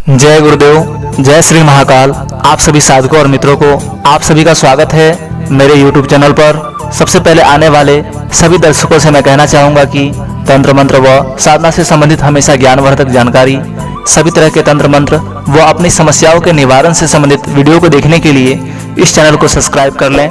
जय गुरुदेव, जय श्री महाकाल। आप सभी साधकों और मित्रों को आप सभी का स्वागत है मेरे YouTube चैनल पर। सबसे पहले आने वाले सभी दर्शकों से मैं कहना चाहूँगा कि तंत्र मंत्र व साधना से संबंधित हमेशा ज्ञानवर्धक जानकारी, सभी तरह के तंत्र मंत्र व अपनी समस्याओं के निवारण से संबंधित वीडियो को देखने के लिए इस चैनल को सब्सक्राइब कर लें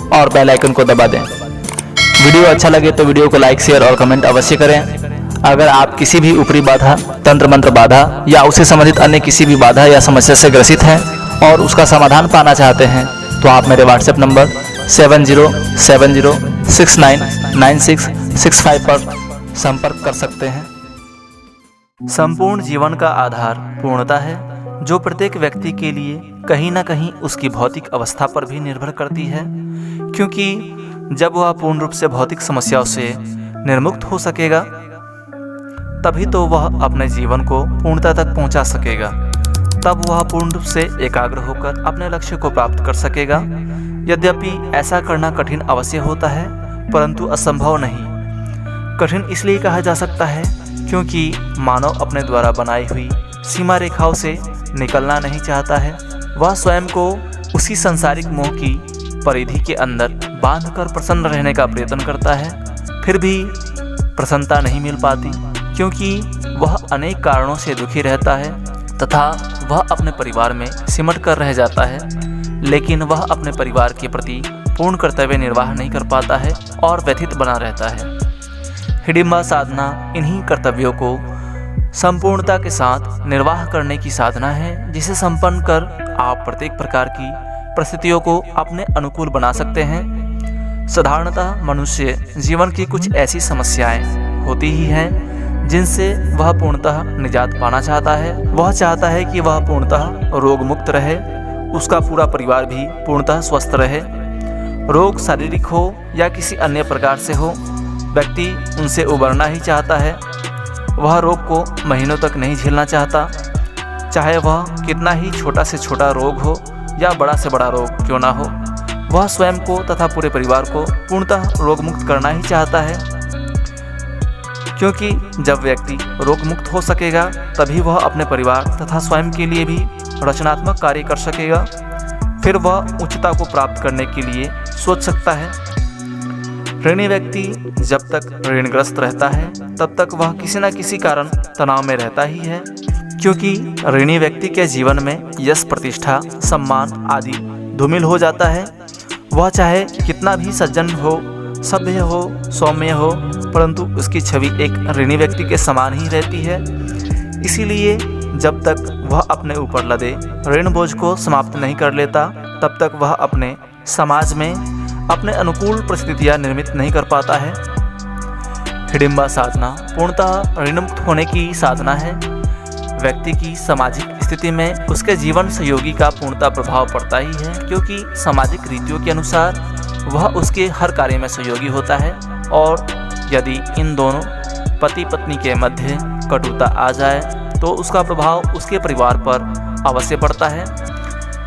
और बेल आइकन को दबा दें। वीडियो अच्छा लगे तो वीडियो को लाइक, शेयर और कमेंट अवश्य करें। अगर आप किसी भी ऊपरी बाधा, तंत्र मंत्र बाधा या उससे संबंधित अन्य किसी भी बाधा या समस्या से ग्रसित हैं और उसका समाधान पाना चाहते हैं तो आप मेरे व्हाट्सएप नंबर 7070699665 पर संपर्क कर सकते हैं। संपूर्ण जीवन का आधार पूर्णता है, जो प्रत्येक व्यक्ति के लिए कहीं ना कहीं उसकी भौतिक अवस्था पर भी निर्भर करती है, क्योंकि जब वह पूर्ण रूप से भौतिक समस्याओं से निर्मुक्त हो सकेगा तभी तो वह अपने जीवन को पूर्णता तक पहुंचा सकेगा। तब वह पूर्ण रूप से एकाग्र होकर अपने लक्ष्य को प्राप्त कर सकेगा। यद्यपि ऐसा करना कठिन अवश्य होता है, परंतु असंभव नहीं। कठिन इसलिए कहा जा सकता है क्योंकि मानव अपने द्वारा बनाई हुई सीमा रेखाओं से निकलना नहीं चाहता है। वह स्वयं को उसी सांसारिक मोह की परिधि के अंदर बांधकर प्रसन्न रहने का प्रयत्न करता है, फिर भी प्रसन्नता नहीं मिल पाती, क्योंकि वह अनेक कारणों से दुखी रहता है तथा वह अपने परिवार में सिमट कर रह जाता है, लेकिन वह अपने परिवार के प्रति पूर्ण कर्तव्य निर्वाह नहीं कर पाता है और व्यथित बना रहता है। हिडिंबा साधना इन्हीं कर्तव्यों को संपूर्णता के साथ निर्वाह करने की साधना है, जिसे संपन्न कर आप प्रत्येक प्रकार की परिस्थितियों को अपने अनुकूल बना सकते हैं। साधारणतः मनुष्य जीवन की कुछ ऐसी समस्याएं होती ही हैं जिनसे वह पूर्णतः निजात पाना चाहता है। वह चाहता है कि वह पूर्णतः रोग मुक्त रहे, उसका पूरा परिवार भी पूर्णतः स्वस्थ रहे। रोग शारीरिक हो या किसी अन्य प्रकार से हो, व्यक्ति उनसे उबरना ही चाहता है। वह रोग को महीनों तक नहीं झेलना चाहता, चाहे वह कितना ही छोटा से छोटा रोग हो या बड़ा से बड़ा रोग क्यों ना हो। वह स्वयं को तथा पूरे परिवार को पूर्णतः रोग मुक्त करना ही चाहता है, क्योंकि जब व्यक्ति रोग मुक्त हो सकेगा तभी वह अपने परिवार तथा स्वयं के लिए भी रचनात्मक कार्य कर सकेगा। फिर वह उच्चता को प्राप्त करने के लिए सोच सकता है। ऋणी व्यक्ति जब तक ऋणग्रस्त रहता है तब तक वह किसी न किसी कारण तनाव में रहता ही है, क्योंकि ऋणी व्यक्ति के जीवन में यश, प्रतिष्ठा, सम्मान आदि धूमिल हो जाता है। वह चाहे कितना भी सज्जन हो, सभ्य हो, सौम्य हो, परंतु उसकी छवि एक ऋणी व्यक्ति के समान ही रहती है। इसीलिए जब तक वह अपने ऊपर लदे ऋण बोझ को समाप्त नहीं कर लेता तब तक वह अपने समाज में अपने अनुकूल परिस्थितियां निर्मित नहीं कर पाता है। हिडिंबा साधना पूर्णतः ऋणमुक्त होने की साधना है। व्यक्ति की सामाजिक स्थिति में उसके जीवन सहयोगी का पूर्णतः प्रभाव पड़ता ही है, क्योंकि सामाजिक रीतियों के अनुसार वह उसके हर कार्य में सहयोगी होता है। और यदि इन दोनों पति पत्नी के मध्य कटुता आ जाए तो उसका प्रभाव उसके परिवार पर अवश्य पड़ता है,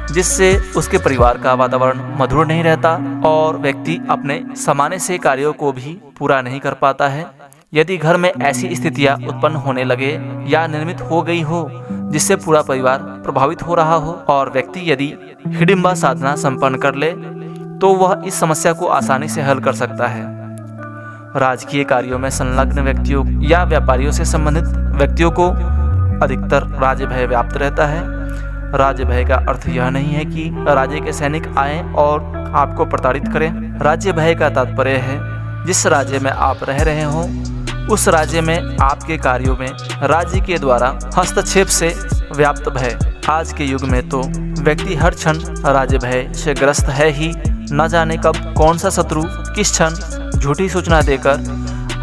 जिससे उसके परिवार का वातावरण मधुर नहीं रहता और व्यक्ति अपने सामान्य से कार्यों को भी पूरा नहीं कर पाता है। यदि घर में ऐसी स्थितियां उत्पन्न होने लगे या निर्मित हो गई हो जिससे पूरा परिवार प्रभावित हो रहा हो और व्यक्ति यदि हिडिंबा साधना संपन्न कर ले तो वह इस समस्या को आसानी से हल कर सकता है। राजकीय कार्यों में संलग्न व्यक्तियों या व्यापारियों से संबंधित व्यक्तियों को अधिकतर राज्य भय व्याप्त रहता है। राज्य भय का अर्थ यह नहीं है कि राज्य के सैनिक आएं और आपको प्रताड़ित करें। राज्य भय का तात्पर्य है जिस राज्य में आप रह रहे हो उस राज्य में आपके कार्यों में राज्य के द्वारा हस्तक्षेप से व्याप्त भय। आज के युग में तो व्यक्ति हर क्षण राज्य भय से ग्रस्त है ही। न जाने कब कौन सा शत्रु किस क्षण झूठी सूचना देकर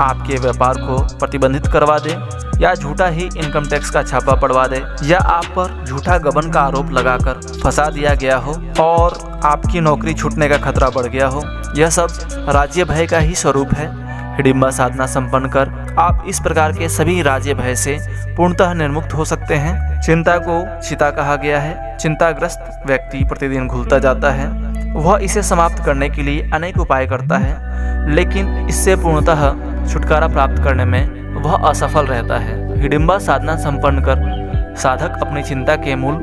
आपके व्यापार को प्रतिबंधित करवा दे, या झूठा ही इनकम टैक्स का छापा पड़वा दे, या आप पर झूठा गबन का आरोप लगाकर फंसा दिया गया हो और आपकी नौकरी छूटने का खतरा बढ़ गया हो। यह सब राज्य भय का ही स्वरूप है। हिडिंबा साधना संपन्न कर आप इस प्रकार के सभी राज्य भय से पूर्णतः निर्मुक्त हो सकते हैं। चिंता को चिता कहा गया है। चिंताग्रस्त व्यक्ति प्रतिदिन घुलता जाता है। वह इसे समाप्त करने के लिए अनेक उपाय करता है, लेकिन इससे पूर्णतः छुटकारा प्राप्त करने में वह असफल रहता है। हिडिंबा साधना संपन्न कर साधक अपनी चिंता के मूल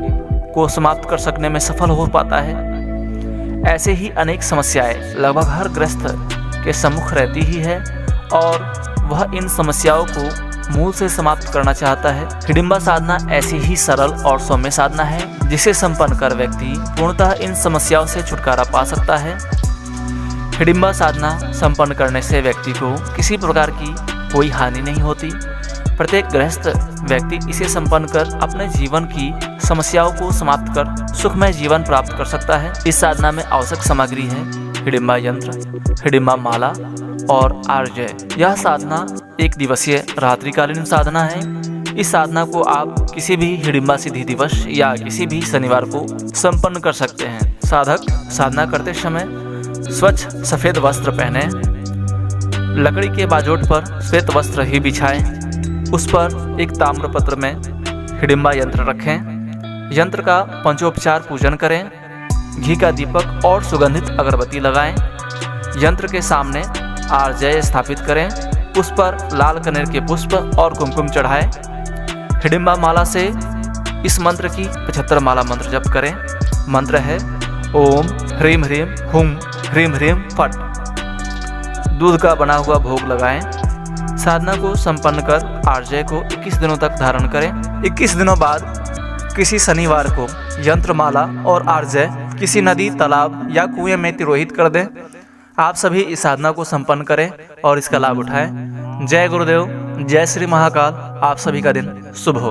को समाप्त कर सकने में सफल हो पाता है। ऐसे ही अनेक समस्याएं लगभग हर गृहस्थ के सम्मुख रहती ही है और वह इन समस्याओं को मूल से समाप्त करना चाहता है। हिडिंबा साधना ऐसी ही सरल और सौम्य साधना है जिसे संपन्न कर व्यक्ति पूर्णतः इन समस्याओं से छुटकारा पा सकता है। हिडिंबा साधना संपन्न करने से व्यक्ति को किसी प्रकार की कोई हानि नहीं होती। प्रत्येक गृहस्थ व्यक्ति इसे संपन्न कर अपने जीवन की समस्याओं को समाप्त कर सुखमय जीवन प्राप्त कर सकता है। इस साधना में आवश्यक सामग्री है हिडिंबा यंत्र, हिडिंबा माला और आर्जय। यह साधना एक दिवसीय रात्रिकालीन साधना है। इस साधना को आप किसी भी हिडिंबा सिद्धि दिवस या किसी भी शनिवार को संपन्न कर सकते हैं। साधक साधना करते समय स्वच्छ सफेद वस्त्र पहने, लकड़ी के बाजोट पर श्वेत वस्त्र ही बिछाएं, उस पर एक ताम्रपत्र में हिडिंबा यंत्र रखें, यंत्र का पंचोपचार पूजन करें, घी का दीपक और सुगंधित अगरबत्ती लगाएं, यंत्र के सामने आर्जय स्थापित करें, उस पर लाल कनेर के पुष्प और कुमकुम चढ़ाएं। हिडिंबा माला से इस मंत्र की 75 माला मंत्र जप करें। मंत्र है ओम ह्रीम ह्रीम हुम ह्रीम ह्रीम फट। दूध का बना हुआ भोग लगाएं। साधना को संपन्न कर आर्जय को 21 दिनों तक धारण करें। 21 दिनों बाद किसी शनिवार को यंत्रमाला और आर्जय किसी नदी, तालाब या कुएं में तिरोहित कर दें। आप सभी इस साधना को संपन्न करें और इसका लाभ उठाएं। जय गुरुदेव, जय श्री महाकाल। आप सभी का दिन शुभ हो।